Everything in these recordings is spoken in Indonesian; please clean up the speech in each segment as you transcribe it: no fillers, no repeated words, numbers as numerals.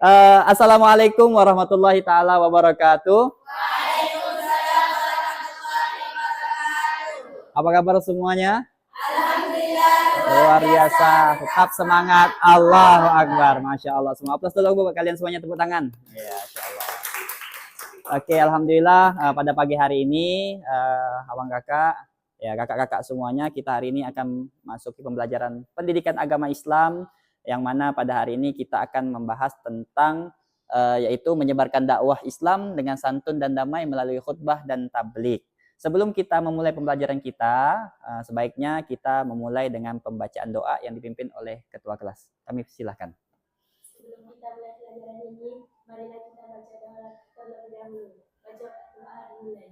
Assalamualaikum warahmatullahi taala wabarakatuh. Waalaikumsalam warahmatullahi wabarakatuh. Apa kabar semuanya? Alhamdulillah Luar biasa. Tetap semangat. Allahu Akbar. Masya Allah. Semua aplaus dulu buat kalian semuanya, tepuk tangan. Ya, Masya Allah. Oke, alhamdulillah pada pagi hari ini abang kakak, ya kakak-kakak semuanya, kita hari ini akan masuk ke pembelajaran pendidikan agama Islam, yang mana pada hari ini kita akan membahas tentang yaitu menyebarkan dakwah Islam dengan santun dan damai melalui khutbah dan tabligh. Sebelum kita memulai pembelajaran kita, sebaiknya kita memulai dengan pembacaan doa yang dipimpin oleh ketua kelas. Kami silahkan. Sebelum kita mulai pelajaran ini, marilah kita baca doa terlebih dahulu. Baca doa dimulai.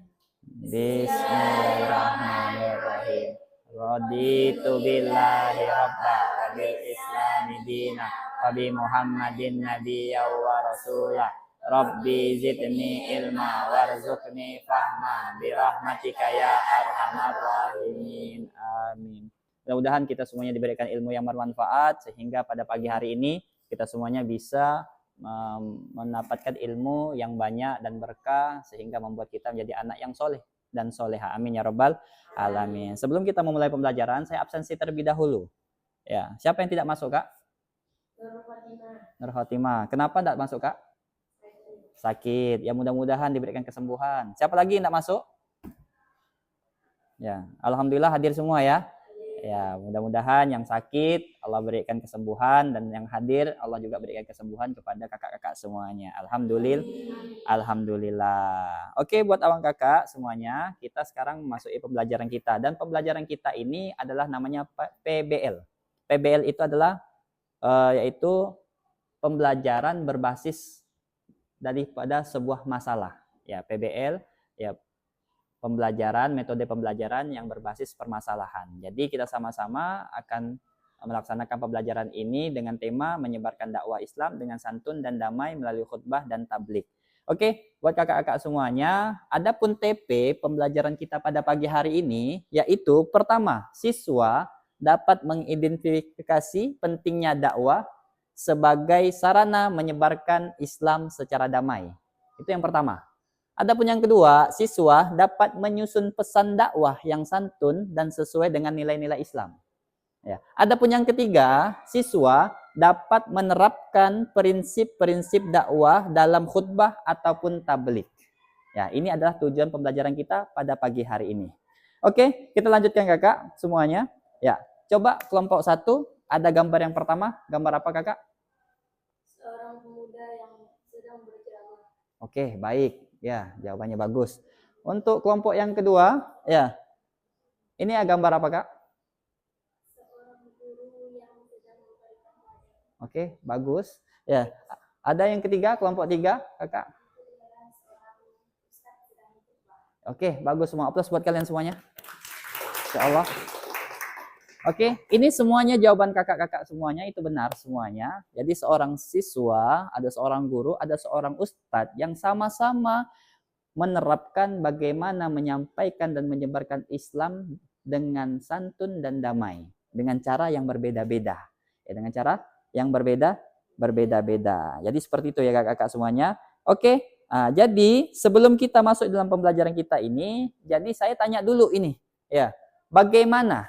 Bismillahirrahmanirrahim. Raditu billahi rabba wa bil islami dina wa bi Muhammadin nabiyya wa rasulah. Rabbi zidni ilma warzuqni fahma bi rahmatika ya arhamar rahimin. Amin. Mudah-mudahan kita semuanya diberikan ilmu yang bermanfaat sehingga pada pagi hari ini kita semuanya bisa mendapatkan ilmu yang banyak dan berkah sehingga membuat kita menjadi anak yang soleh dan soleha. Amin ya rabbal alamin. Sebelum kita memulai pembelajaran, saya absensi terlebih dahulu. Ya, siapa yang tidak masuk, Kak? Nur Khotimah. Kenapa tidak masuk, Kak? Sakit. Ya, mudah-mudahan diberikan kesembuhan. Siapa lagi yang tidak masuk? Ya, alhamdulillah hadir semua ya. Ya, mudah-mudahan yang sakit Allah berikan kesembuhan dan yang hadir Allah juga berikan kesembuhan kepada kakak-kakak semuanya. Alhamdulillah. Oke, buat abang kakak semuanya, kita sekarang memasuki pembelajaran kita dan pembelajaran kita ini adalah namanya PBL. PBL itu adalah yaitu pembelajaran berbasis daripada sebuah masalah. Ya, PBL ya pembelajaran, metode pembelajaran yang berbasis permasalahan. Jadi kita sama-sama akan melaksanakan pembelajaran ini dengan tema menyebarkan dakwah Islam dengan santun dan damai melalui khutbah dan tabligh. Oke, buat kakak-kakak semuanya, adapun TP pembelajaran kita pada pagi hari ini yaitu pertama, siswa dapat mengidentifikasi pentingnya dakwah sebagai sarana menyebarkan Islam secara damai. Itu yang pertama. Adapun yang kedua, siswa dapat menyusun pesan dakwah yang santun dan sesuai dengan nilai-nilai Islam. Ya. Adapun yang ketiga, siswa dapat menerapkan prinsip-prinsip dakwah dalam khutbah ataupun tabligh. Ya, ini adalah tujuan pembelajaran kita pada pagi hari ini. Oke, kita lanjutkan kakak semuanya. Ya, coba kelompok 1, ada gambar yang pertama. Gambar apa kakak? Seorang pemuda yang sedang berjalan. Oke, baik. Ya, jawabannya bagus. Untuk kelompok yang kedua, ya. Ini gambar apa, Kak? Seorang guru yang sedang memberikan pelajaran. Oke, bagus. Ya. Ada yang ketiga, kelompok 3, Kakak? Oke, bagus semua. Aplaus buat kalian semuanya. Insyaallah. Oke, ini semuanya jawaban kakak-kakak semuanya itu benar semuanya. Jadi seorang siswa, ada seorang guru, ada seorang ustadz yang sama-sama menerapkan bagaimana menyampaikan dan menyebarkan Islam dengan santun dan damai, dengan cara yang berbeda-beda. Ya, dengan cara yang berbeda-beda. Jadi seperti itu ya kakak-kakak semuanya. Oke, jadi sebelum kita masuk dalam pembelajaran kita ini, jadi saya tanya dulu ini, ya, bagaimana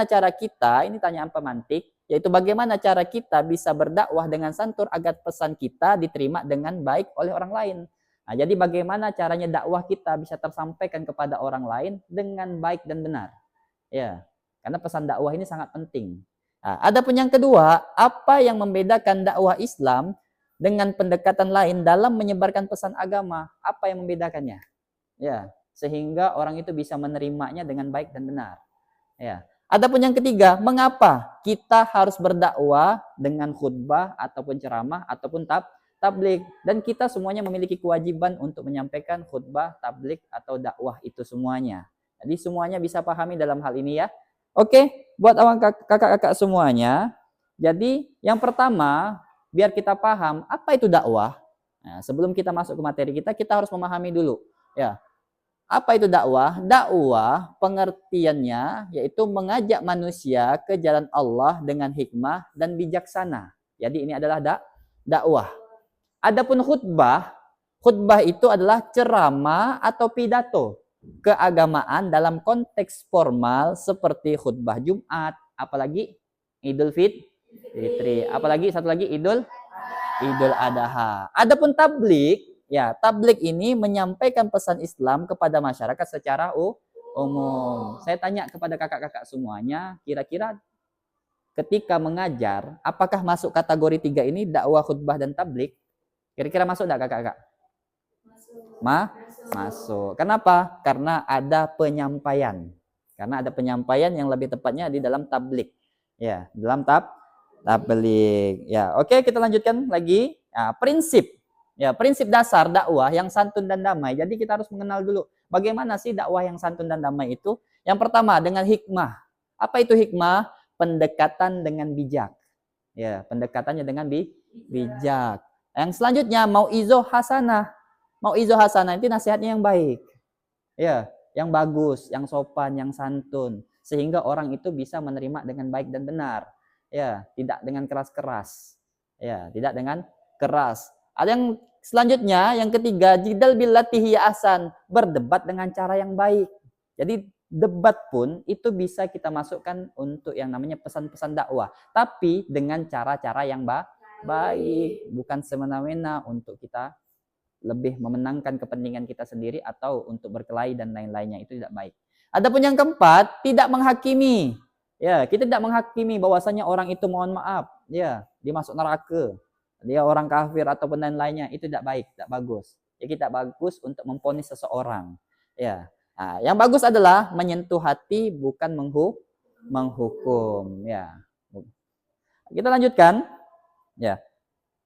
cara kita, ini tanyaan pemantik, yaitu bagaimana cara kita bisa berdakwah dengan santun agar pesan kita diterima dengan baik oleh orang lain. Nah, jadi bagaimana caranya dakwah kita bisa tersampaikan kepada orang lain dengan baik dan benar. Ya, karena pesan dakwah ini sangat penting. Nah, adapun yang kedua, apa yang membedakan dakwah Islam dengan pendekatan lain dalam menyebarkan pesan agama? Apa yang membedakannya? Ya, sehingga orang itu bisa menerimanya dengan baik dan benar. Ya. Adapun yang ketiga, mengapa kita harus berdakwah dengan khutbah ataupun ceramah ataupun tabligh, dan kita semuanya memiliki kewajiban untuk menyampaikan khutbah, tabligh atau dakwah itu semuanya. Jadi semuanya bisa pahami dalam hal ini ya. Oke, buat awang kakak-kakak semuanya. Jadi yang pertama, biar kita paham apa itu dakwah. Nah, sebelum kita masuk ke materi kita harus memahami dulu. Ya, apa itu dakwah? Dakwah pengertiannya yaitu mengajak manusia ke jalan Allah dengan hikmah dan bijaksana. Jadi ini adalah dakwah. Adapun khutbah, khutbah itu adalah ceramah atau pidato keagamaan dalam konteks formal seperti khutbah Jumat, apalagi Idul Fitri, apalagi satu lagi Idul Adha. Adapun tablik, ya tablik ini menyampaikan pesan Islam kepada masyarakat secara umum. Saya tanya kepada kakak-kakak semuanya, kira-kira ketika mengajar, apakah masuk kategori 3 ini dakwah, khutbah, dan tablik? Kira-kira masuk enggak kakak-kakak? Masuk. Kenapa? Karena ada penyampaian. Karena ada penyampaian yang lebih tepatnya di dalam tablik. Ya, dalam tablik. Ya, oke, kita lanjutkan lagi. Ya, prinsip. Ya, prinsip dasar dakwah yang santun dan damai. Jadi kita harus mengenal dulu bagaimana sih dakwah yang santun dan damai itu. Yang pertama dengan hikmah. Apa itu hikmah? Pendekatan dengan bijak. Ya, pendekatannya dengan bijak. Yang selanjutnya mau'izoh hasanah. Mau'izoh hasanah itu nasihatnya yang baik. Ya, yang bagus, yang sopan, yang santun, sehingga orang itu bisa menerima dengan baik dan benar. Ya, tidak dengan keras-keras. Ya, tidak dengan keras. Ada yang selanjutnya, yang ketiga, jidal billati hiya ahsan, berdebat dengan cara yang baik. Jadi debat pun itu bisa kita masukkan untuk yang namanya pesan-pesan dakwah, tapi dengan cara-cara yang baik, bukan semena-mena untuk kita lebih memenangkan kepentingan kita sendiri atau untuk berkelahi dan lain-lainnya, itu tidak baik. Adapun yang keempat, tidak menghakimi. Ya, kita tidak menghakimi bahwasanya orang itu mohon maaf, ya, dia masuk neraka, dia orang kafir ataupun lain-lainnya, itu tidak baik, tidak bagus. Ya, kita bagus untuk memponis seseorang. Ya. Nah, yang bagus adalah menyentuh hati, bukan menghukum. Ya. Kita lanjutkan. Ya.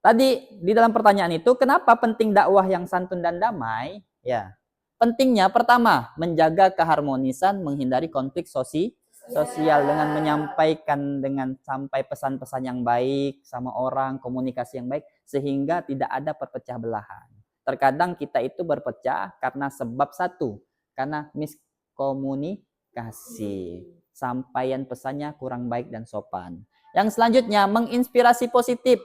Tadi di dalam pertanyaan itu, kenapa penting dakwah yang santun dan damai? Ya, pentingnya pertama, menjaga keharmonisan, menghindari konflik sosial dengan menyampaikan dengan sampai pesan-pesan yang baik sama orang, komunikasi yang baik, sehingga tidak ada perpecah belahan. Terkadang kita itu berpecah karena sebab satu, karena miskomunikasi, sampaian pesannya kurang baik dan sopan. Yang selanjutnya, menginspirasi positif,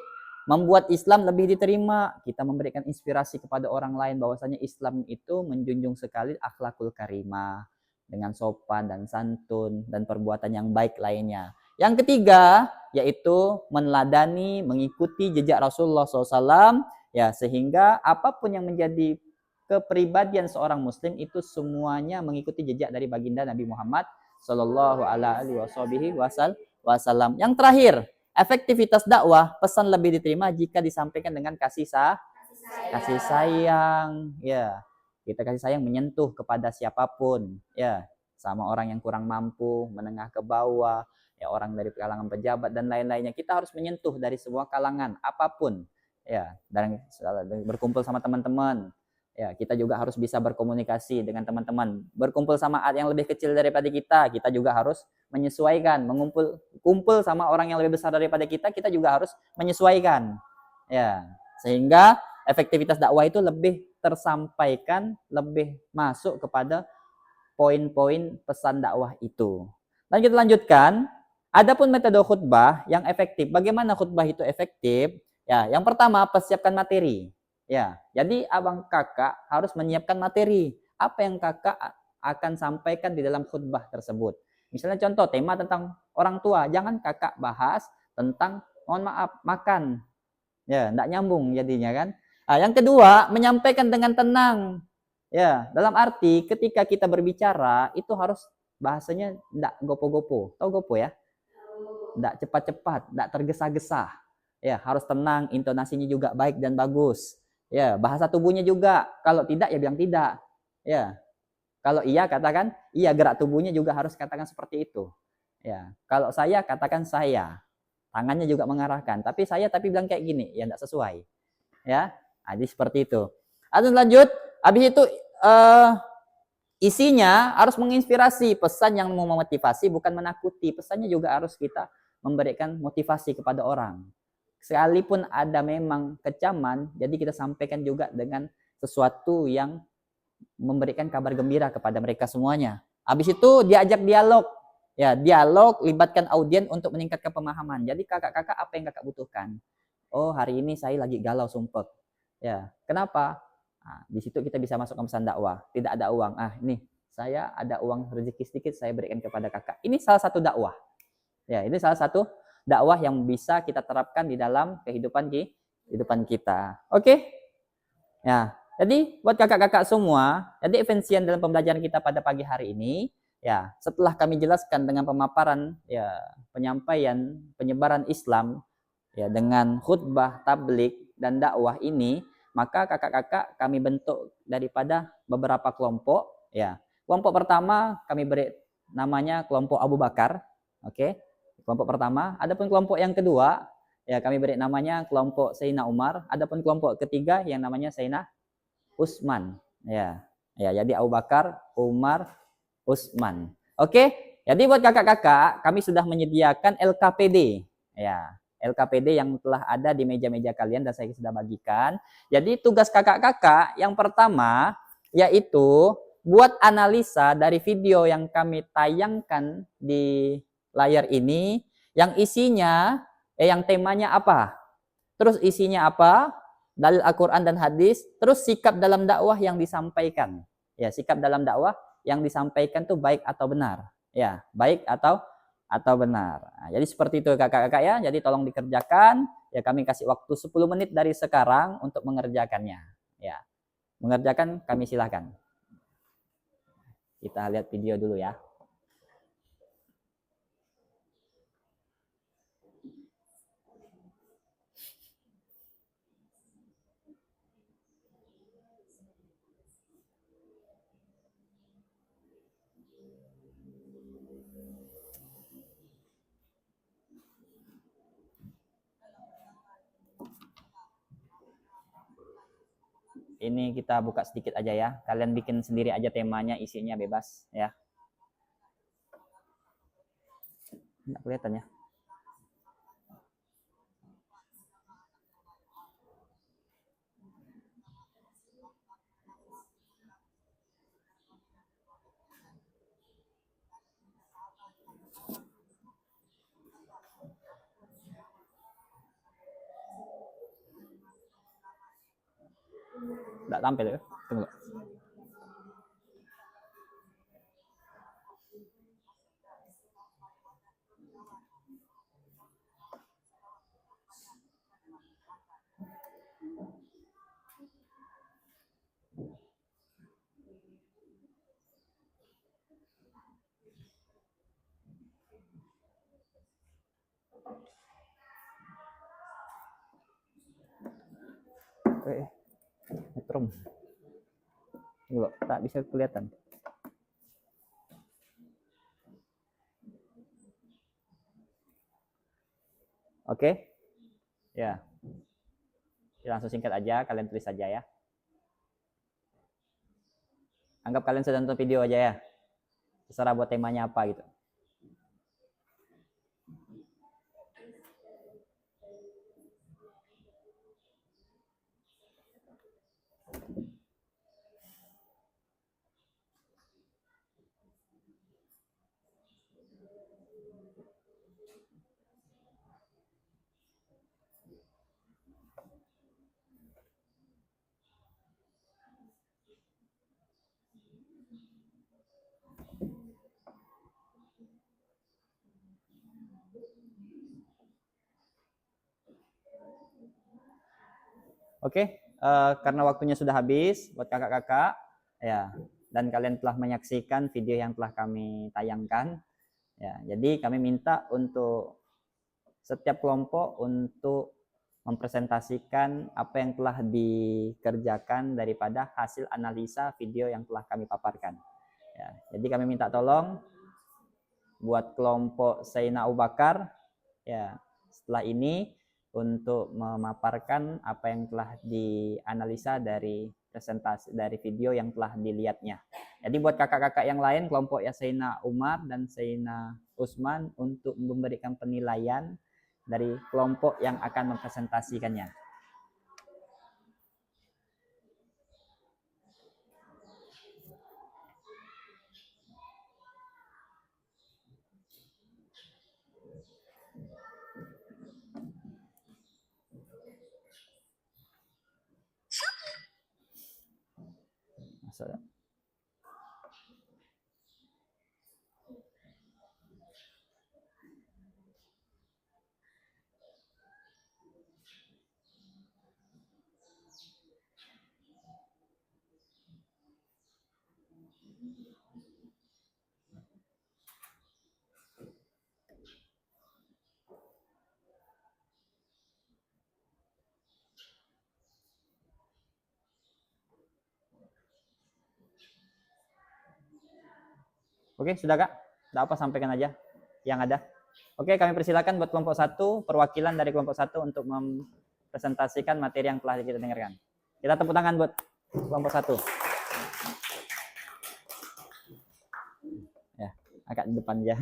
membuat Islam lebih diterima. Kita memberikan inspirasi kepada orang lain bahwasanya Islam itu menjunjung sekali akhlakul karimah, dengan sopan dan santun dan perbuatan yang baik lainnya. Yang ketiga yaitu meneladani, mengikuti jejak Rasulullah SAW, ya, sehingga apapun yang menjadi kepribadian seorang muslim itu semuanya mengikuti jejak dari baginda Nabi Muhammad Sallallahu Alaihi Wasallam. Yang terakhir, efektivitas dakwah, pesan lebih diterima jika disampaikan dengan kasih sayang. Ya, kita kasih sayang menyentuh kepada siapapun. Ya, sama orang yang kurang mampu, menengah ke bawah, ya, orang dari kalangan pejabat dan lain-lainnya. Kita harus menyentuh dari semua kalangan, apapun. Ya, dan berkumpul sama teman-teman. Ya, kita juga harus bisa berkomunikasi dengan teman-teman. Berkumpul sama yang lebih kecil daripada kita juga harus menyesuaikan. Kumpul sama orang yang lebih besar daripada kita juga harus menyesuaikan. Ya, sehingga efektivitas dakwah itu lebih tersampaikan, lebih masuk kepada poin-poin pesan dakwah itu. Dan kita lanjutkan. Adapun metode khutbah yang efektif. Bagaimana khutbah itu efektif? Ya, yang pertama, persiapkan materi. Ya, jadi abang kakak harus menyiapkan materi. Apa yang kakak akan sampaikan di dalam khutbah tersebut. Misalnya contoh tema tentang orang tua, jangan kakak bahas tentang mohon maaf makan. Ya, enggak nyambung jadinya kan. Nah, yang kedua, menyampaikan dengan tenang. Ya, dalam arti ketika kita berbicara itu harus bahasanya enggak gopo-gopo. Tahu gopo ya? Enggak cepat-cepat, enggak tergesa-gesa. Ya, harus tenang, intonasinya juga baik dan bagus. Ya, bahasa tubuhnya juga. Kalau tidak ya bilang tidak. Ya. Kalau iya katakan iya, gerak tubuhnya juga harus katakan seperti itu. Ya. Kalau saya katakan saya. Tangannya juga mengarahkan. Tapi bilang kayak gini, ya enggak sesuai. Ya. Jadi seperti itu. Lanjut, habis itu isinya harus menginspirasi, pesan yang memotivasi bukan menakuti. Pesannya juga harus kita memberikan motivasi kepada orang. Sekalipun ada memang kecaman, jadi kita sampaikan juga dengan sesuatu yang memberikan kabar gembira kepada mereka semuanya. Habis itu diajak dialog. Ya, dialog, libatkan audien untuk meningkatkan pemahaman. Jadi kakak-kakak apa yang kakak butuhkan? oh hari ini saya lagi galau sumpek. Ya, kenapa? Nah, di situ kita bisa masuk ke pesan dakwah. Tidak ada uang. Ah, ini saya ada uang rezeki sedikit saya berikan kepada kakak. Ini salah satu dakwah. Ya, ini salah satu dakwah yang bisa kita terapkan di dalam kehidupan kita. Oke? Ya, jadi buat kakak-kakak semua, jadi esensial dalam pembelajaran kita pada pagi hari ini, ya, setelah kami jelaskan dengan pemaparan, ya, penyampaian, penyebaran Islam, ya, dengan khutbah, tablik, dan dakwah ini, maka kakak-kakak kami bentuk daripada beberapa kelompok, ya. Kelompok pertama kami beri namanya kelompok Abu Bakar, oke? Kelompok pertama. Adapun kelompok yang kedua, ya kami beri namanya kelompok Sayyidina Umar. Adapun kelompok ketiga yang namanya Sayyidina Utsman. Ya, ya. Jadi Abu Bakar, Umar, Utsman. Oke. Jadi buat kakak-kakak, kami sudah menyediakan LKPD. Ya, LKPD yang telah ada di meja-meja kalian dan saya sudah bagikan. Jadi tugas kakak-kakak yang pertama yaitu buat analisa dari video yang kami tayangkan di layar ini yang isinya yang temanya apa? Terus isinya apa? Dalil Al-Qur'an dan hadis, terus sikap dalam dakwah yang disampaikan. Ya, sikap dalam dakwah yang disampaikan tuh baik atau benar. Ya, baik atau benar. Nah, jadi seperti itu kakak-kakak ya. Jadi tolong dikerjakan. Ya, kami kasih waktu 10 menit dari sekarang untuk mengerjakannya. Ya. Mengerjakan kami silahkan. Kita lihat video dulu ya. Ini kita buka sedikit aja ya. Kalian bikin sendiri aja temanya, isinya bebas ya. Nggak kelihatan ya. Nggak tampil ya. Tunggu. Metrum. Tunggu, tak bisa kelihatan. Oke? Ya. Langsung singkat aja, kalian tulis aja ya. Anggap kalian sedang nonton video aja ya. Terserah buat temanya apa gitu. Oke, karena waktunya sudah habis buat kakak-kakak, ya, dan kalian telah menyaksikan video yang telah kami tayangkan, ya. Jadi kami minta untuk setiap kelompok untuk mempresentasikan apa yang telah dikerjakan daripada hasil analisa video yang telah kami paparkan. Ya, jadi kami minta tolong buat kelompok Sayyidina Abu Bakar, ya, setelah ini untuk memaparkan apa yang telah dianalisa dari presentasi dari video yang telah dilihatnya. Jadi buat kakak-kakak yang lain kelompok ya Sayyidina Umar dan Sayyidina Utsman untuk memberikan penilaian dari kelompok yang akan mempresentasikannya. Oke, sudah Kak? Tidak apa, sampaikan aja yang ada. Oke, kami persilakan buat kelompok 1, perwakilan dari kelompok 1 untuk mempresentasikan materi yang telah kita dengarkan. Kita tepuk tangan buat kelompok 1. Ya, agak di depan aja.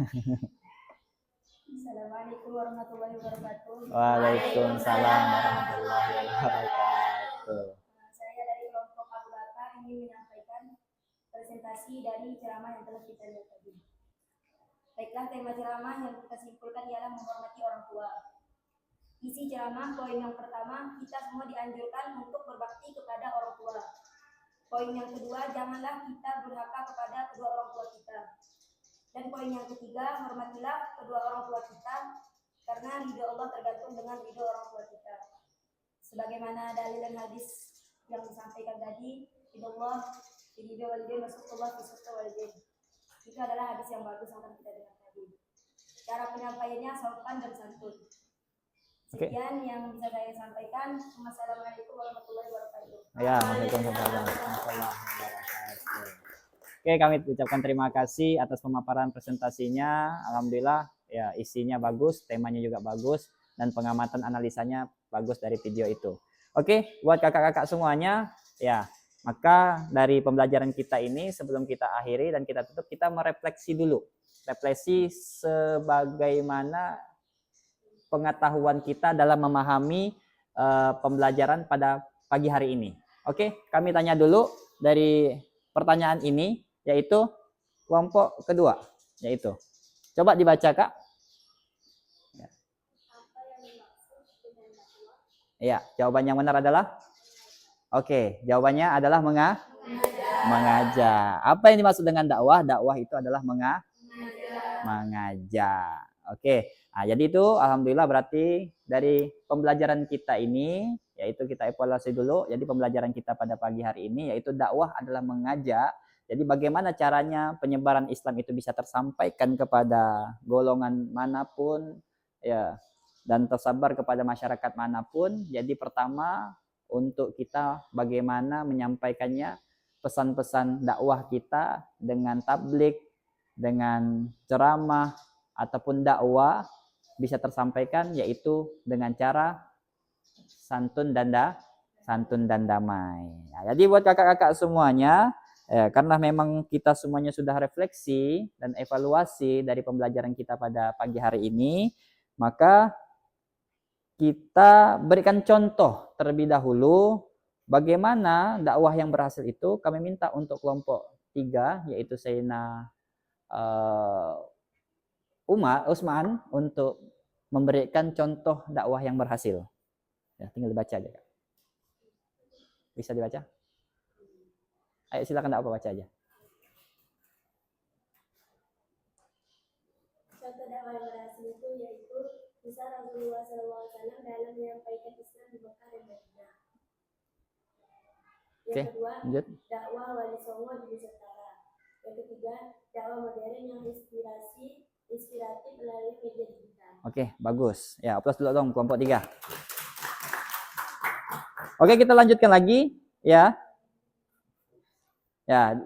Assalamualaikum warahmatullahi wabarakatuh. Waalaikumsalam warahmatullahi wabarakatuh. Saya dari kelompok Abu Bakar ingin menyampaikan presentasi dari ceramah yang telah kita lihat tadi. Baiklah, tema ceramah yang kita simpulkan ialah menghormati orang tua. Isi ceramah, poin yang pertama, kita semua dianjurkan untuk berbakti kepada orang tua. Poin yang kedua, janganlah kita durhaka kepada kedua orang tua kita. Dan poin yang ketiga, hormatilah kedua orang tua kita, karena ridho Allah tergantung dengan ridho orang tua kita. Sebagaimana dalil dan hadis yang disampaikan tadi, ridho Allah, ridho walidain, masukullah, masukul walidain. Itu adalah hadis yang bagus yang akan kita dengar tadi. Cara penyampaiannya sopan dan santun. Sekian yang bisa saya sampaikan. Wassalamualaikum warahmatullahi wabarakatuh. Ya, waalaikumsalam warahmatullahi wabarakatuh. Oke, kami ucapkan terima kasih atas pemaparan presentasinya. Alhamdulillah, ya isinya bagus, temanya juga bagus, dan pengamatan analisanya bagus dari video itu. Oke, buat kakak-kakak semuanya, ya maka dari pembelajaran kita ini sebelum kita akhiri dan kita tutup, kita merefleksi dulu. Refleksi sebagaimana pengetahuan kita dalam memahami pembelajaran pada pagi hari ini. Oke, kami tanya dulu dari pertanyaan ini, yaitu kelompok kedua, yaitu. Coba dibaca, Kak. Ya. Iya, jawaban yang benar adalah? Oke, jawabannya adalah mengajak. Apa yang dimaksud dengan dakwah? Dakwah itu adalah mengajak. Oke, nah, jadi itu alhamdulillah berarti dari pembelajaran kita ini, yaitu kita evaluasi dulu. Jadi pembelajaran kita pada pagi hari ini, yaitu dakwah adalah mengajak. Jadi bagaimana caranya penyebaran Islam itu bisa tersampaikan kepada golongan manapun, ya, dan tersebar kepada masyarakat manapun. Jadi pertama, untuk kita bagaimana menyampaikannya, pesan-pesan dakwah kita dengan tablik, dengan ceramah ataupun dakwah bisa tersampaikan, yaitu dengan cara santun dan damai. Nah, jadi buat kakak-kakak semuanya, karena memang kita semuanya sudah refleksi dan evaluasi dari pembelajaran kita pada pagi hari ini, maka kita berikan contoh terlebih dahulu bagaimana dakwah yang berhasil itu. Kami minta untuk kelompok 3, yaitu Sayyidina Usman, untuk memberikan contoh dakwah yang berhasil. Ya, tinggal dibaca aja. Bisa dibaca? Ayo silakan dakwah, baca aja. Contoh dakwah yang berhasil itu yaitu kisah Rasulullah SAW dalam menyampaikan Islam di Mekah dan Madinah. Yang kedua, dakwah Wali Songo di Nusantara. Yang ketiga, dakwah modern yang inspiratif melalui media digital. Oke, bagus. Ya, aplaus dulu dong kelompok 3. Oke, kita lanjutkan lagi, ya. Ya,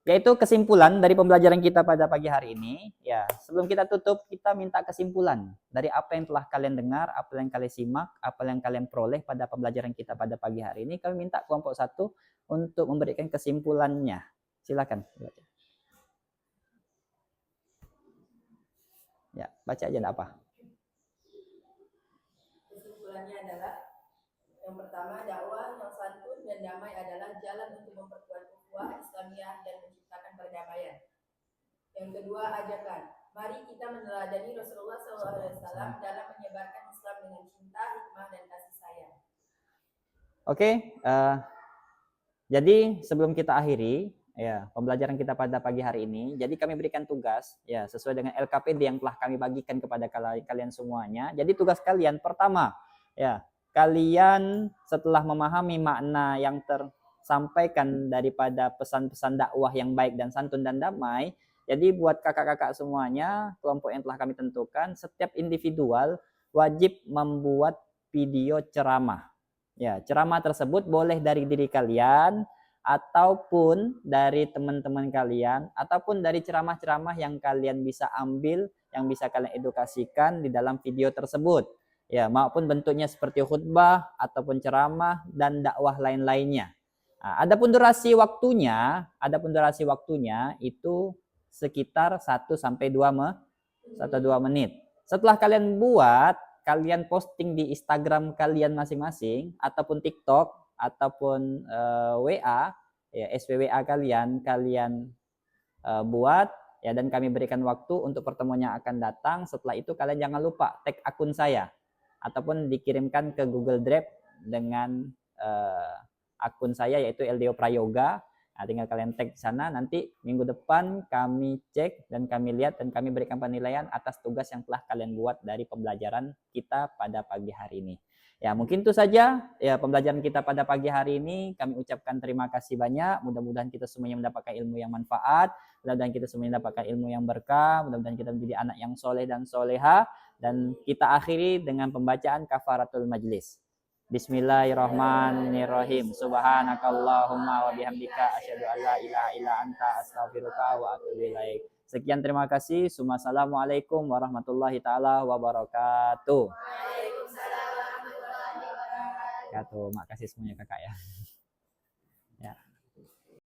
yaitu kesimpulan dari pembelajaran kita pada pagi hari ini. Ya, sebelum kita tutup, kita minta kesimpulan dari apa yang telah kalian dengar, apa yang kalian simak, apa yang kalian peroleh pada pembelajaran kita pada pagi hari ini. Kami minta kelompok 1 untuk memberikan kesimpulannya. Silakan. Ya, baca aja enggak apa. Kesimpulannya adalah yang pertama, dakwah yang santun dan damai adalah jalan untuk memperkuat ukhuwah Islamiyah dan menciptakan perdamaian. Yang kedua, ajakan. Mari kita meneladani Rasulullah SAW dalam menyebarkan Islam dengan cinta, hikmah, dan kasih sayang. Oke, Jadi sebelum kita akhiri ya pembelajaran kita pada pagi hari ini, jadi kami berikan tugas ya sesuai dengan LKPD yang telah kami bagikan kepada kalian semuanya. Jadi tugas kalian pertama ya, kalian setelah memahami makna yang tersampaikan daripada pesan-pesan dakwah yang baik dan santun dan damai, jadi buat kakak-kakak semuanya, kelompok yang telah kami tentukan, setiap individual wajib membuat video ceramah. Ya, ceramah tersebut boleh dari diri kalian ataupun dari teman-teman kalian ataupun dari ceramah-ceramah yang kalian bisa ambil, yang bisa kalian edukasikan di dalam video tersebut. Ya, maupun bentuknya seperti khutbah ataupun ceramah dan dakwah lain-lainnya. Nah, adapun durasi waktunya itu sekitar 1 sampai 2 menit. Setelah kalian buat, kalian posting di Instagram kalian masing-masing ataupun TikTok ataupun WA ya SWWA kalian buat ya, dan kami berikan waktu untuk pertemuan yang akan datang. Setelah itu kalian jangan lupa tag akun saya ataupun dikirimkan ke Google Drive dengan akun saya yaitu LDO Prayoga. Nah, tinggal kalian tag di sana, nanti minggu depan kami cek dan kami lihat dan kami berikan penilaian atas tugas yang telah kalian buat dari pembelajaran kita pada pagi hari ini. Ya, mungkin itu saja ya pembelajaran kita pada pagi hari ini. Kami ucapkan terima kasih banyak. Mudah-mudahan kita semuanya mendapatkan ilmu yang manfaat, mudah-mudahan kita semuanya mendapatkan ilmu yang berkah, mudah-mudahan kita menjadi anak yang soleh dan soleha. Dan kita akhiri dengan pembacaan kafaratul majlis. Bismillahirrahmanirrahim. Subhanakallahumma wa bihamdika asyhadu an la ilaha illa anta astaghfiruka wa atubu ilaik. Sekian, terima kasih. Assalamualaikum warahmatullahi taala wabarakatuh. Waalaikumsalam warahmatullahi wabarakatuh. Makasih semuanya kakak ya.